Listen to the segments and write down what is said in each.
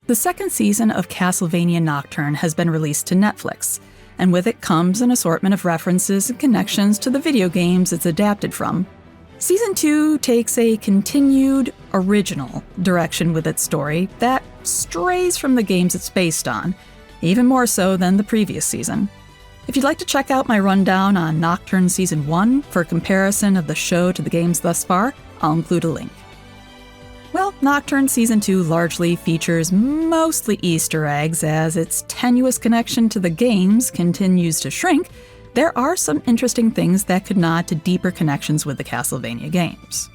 The second season of Castlevania Nocturne has been released to Netflix, and with it comes an assortment of references and connections to the video games it's adapted from. Season 2 takes a continued, original direction with its story that strays from the games it's based on, even more so than the previous season. If you'd like to check out my rundown on Nocturne Season 1 for comparison of the show to the games thus far, I'll include a link. Well, Nocturne Season 2 largely features mostly Easter eggs as its tenuous connection to the games continues to shrink. There are some interesting things that could nod to deeper connections with the Castlevania games.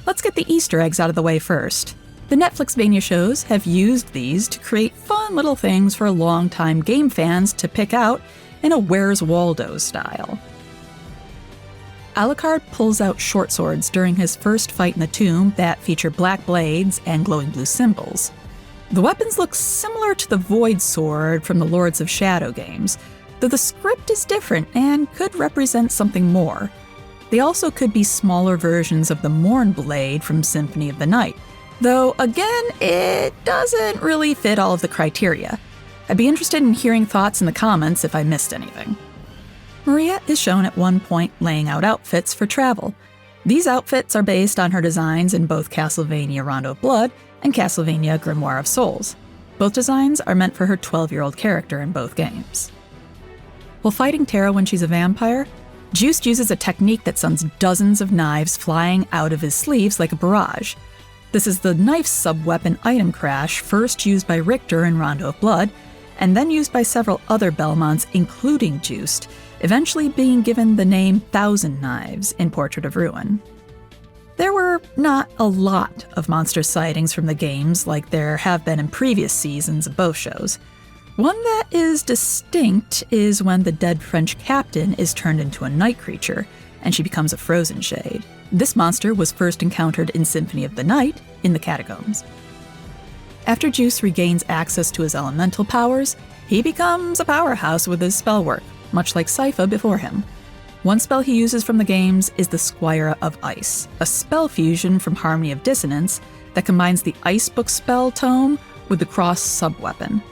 Let's get the Easter eggs out of the way first. The Netflixvania shows have used these to create fun little things for longtime game fans to pick out in a Where's Waldo style. Alucard pulls out Shortswords during his first fight in the tomb that feature black blades and glowing blue symbols. The weapons look similar to the Void Sword from the Lords of Shadow games, though the script is different and could represent something more. They also could be smaller versions of the Morn Blade from Symphony of the Night, though again, it doesn't really fit all of the criteria. I'd be interested in hearing thoughts in the comments if I missed anything. Maria is shown at one point laying out outfits for travel. These outfits are based on her designs in both Castlevania Rondo of Blood and Castlevania Grimoire of Souls. Both designs are meant for her 12-year-old character in both games. While fighting Tara when she's a vampire, Juiced uses a technique that sends dozens of knives flying out of his sleeves like a barrage. This is the knife sub-weapon item crash first used by Richter in Rondo of Blood, and then used by several other Belmonts, including Juiced, eventually being given the name Thousand Knives in Portrait of Ruin. There were not a lot of monster sightings from the games like there have been in previous seasons of both shows. One that is distinct is when the dead French captain is turned into a night creature, and she becomes a frozen shade. This monster was first encountered in Symphony of the Night in the catacombs. After Juice regains access to his elemental powers, he becomes a powerhouse with his spell work, much like Sypha before him. One spell he uses from the games is the Squire of Ice, a spell fusion from Harmony of Dissonance that combines the Ice Book spell tome with the Cross sub-weapon.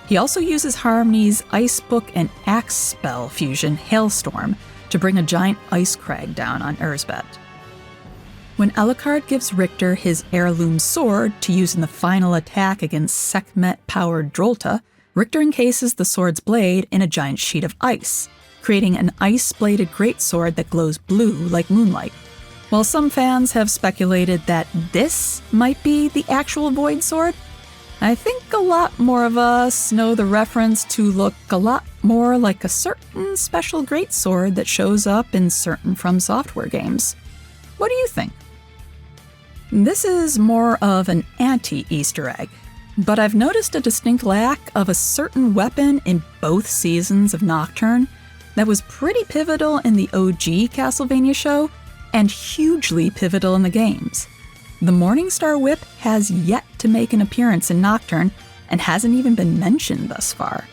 He also uses Harmony's Ice Book and Axe spell fusion, Hailstorm, to bring a giant ice crag down on Erzbet. When Alucard gives Richter his heirloom sword to use in the final attack against Sekhmet-powered Drolta, Richter encases the sword's blade in a giant sheet of ice, creating an ice-bladed greatsword that glows blue like moonlight. While some fans have speculated that this might be the actual Void Sword, I think a lot more of us know the reference to look a lot more like a certain special greatsword that shows up in certain From Software games. What do you think? This is more of an anti-Easter egg, but I've noticed a distinct lack of a certain weapon in both seasons of Nocturne that was pretty pivotal in the OG Castlevania show and hugely pivotal in the games. The Morningstar Whip has yet to make an appearance in Nocturne and hasn't even been mentioned thus far.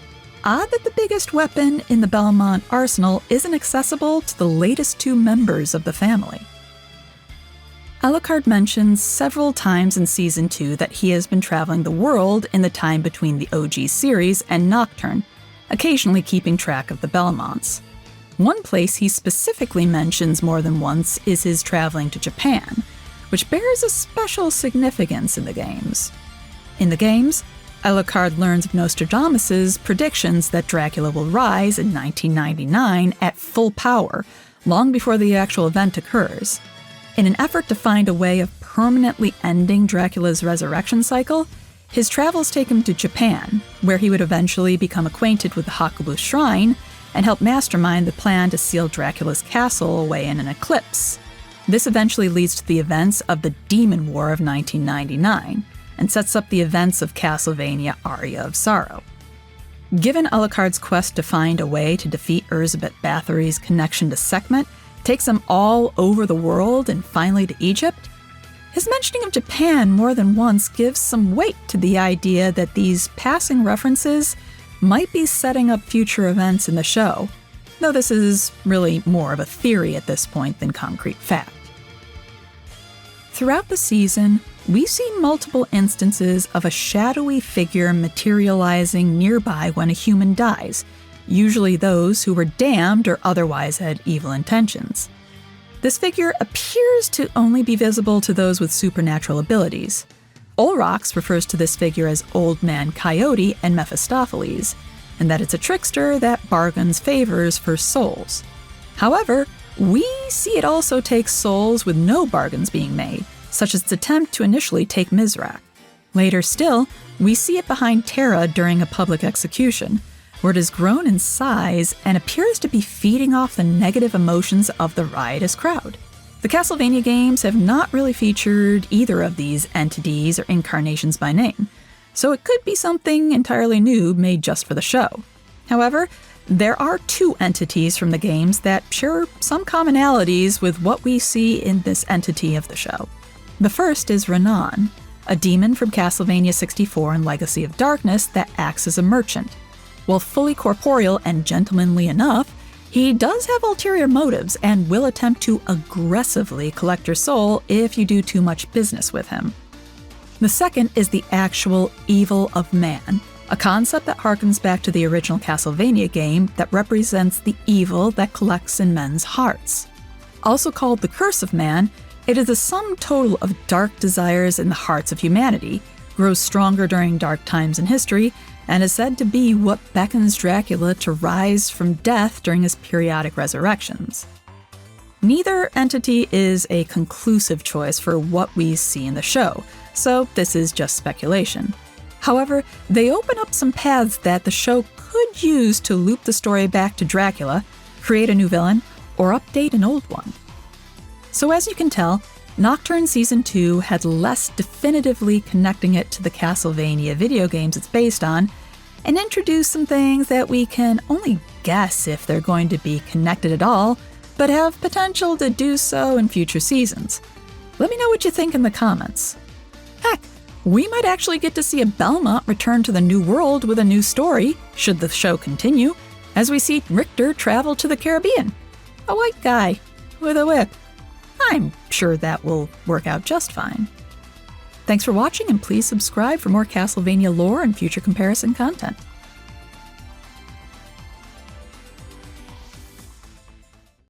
Odd that the biggest weapon in the Belmont arsenal isn't accessible to the latest two members of the family. Alucard mentions several times in Season 2 that he has been traveling the world in the time between the OG series and Nocturne, occasionally keeping track of the Belmonts. One place he specifically mentions more than once is his traveling to Japan, which bears a special significance in the games. In the games, Alucard learns of Nostradamus's predictions that Dracula will rise in 1999 at full power, long before the actual event occurs. In an effort to find a way of permanently ending Dracula's resurrection cycle, his travels take him to Japan, where he would eventually become acquainted with the Hakubu Shrine and help mastermind the plan to seal Dracula's castle away in an eclipse. This eventually leads to the events of the Demon War of 1999, and sets up the events of Castlevania Aria of Sorrow. Given Alucard's quest to find a way to defeat Erzsébet Bathory's connection to Sekhmet takes him all over the world and finally to Egypt, his mentioning of Japan more than once gives some weight to the idea that these passing references might be setting up future events in the show, though this is really more of a theory at this point than concrete fact. Throughout the season, we see multiple instances of a shadowy figure materializing nearby when a human dies, usually those who were damned or otherwise had evil intentions. This figure appears to only be visible to those with supernatural abilities. Olrox refers to this figure as Old Man Coyote and Mephistopheles, and that it's a trickster that bargains favors for souls. However, we see it also take souls with no bargains being made, such as its attempt to initially take Mizrak. Later still, we see it behind Terra during a public execution, where it has grown in size and appears to be feeding off the negative emotions of the riotous crowd. The Castlevania games have not really featured either of these entities or incarnations by name, so it could be something entirely new made just for the show. However, there are two entities from the games that share some commonalities with what we see in this entity of the show. The first is Renan, a demon from Castlevania 64 and Legacy of Darkness that acts as a merchant. While fully corporeal and gentlemanly enough, he does have ulterior motives and will attempt to aggressively collect your soul if you do too much business with him. The second is the actual evil of man, a concept that harkens back to the original Castlevania game that represents the evil that collects in men's hearts. Also called the Curse of Man, it is the sum total of dark desires in the hearts of humanity, grows stronger during dark times in history, and is said to be what beckons Dracula to rise from death during his periodic resurrections. Neither entity is a conclusive choice for what we see in the show, so this is just speculation. However, they open up some paths that the show could use to loop the story back to Dracula, create a new villain, or update an old one. So as you can tell, Nocturne Season 2 had less definitively connecting it to the Castlevania video games it's based on, and introduced some things that we can only guess if they're going to be connected at all, but have potential to do so in future seasons. Let me know what you think in the comments. Heck, we might actually get to see a Belmont return to the New World with a new story, should the show continue, as we see Richter travel to the Caribbean. A white guy with a whip. I'm sure that will work out just fine. Thanks for watching, and please subscribe for more Castlevania lore and future comparison content.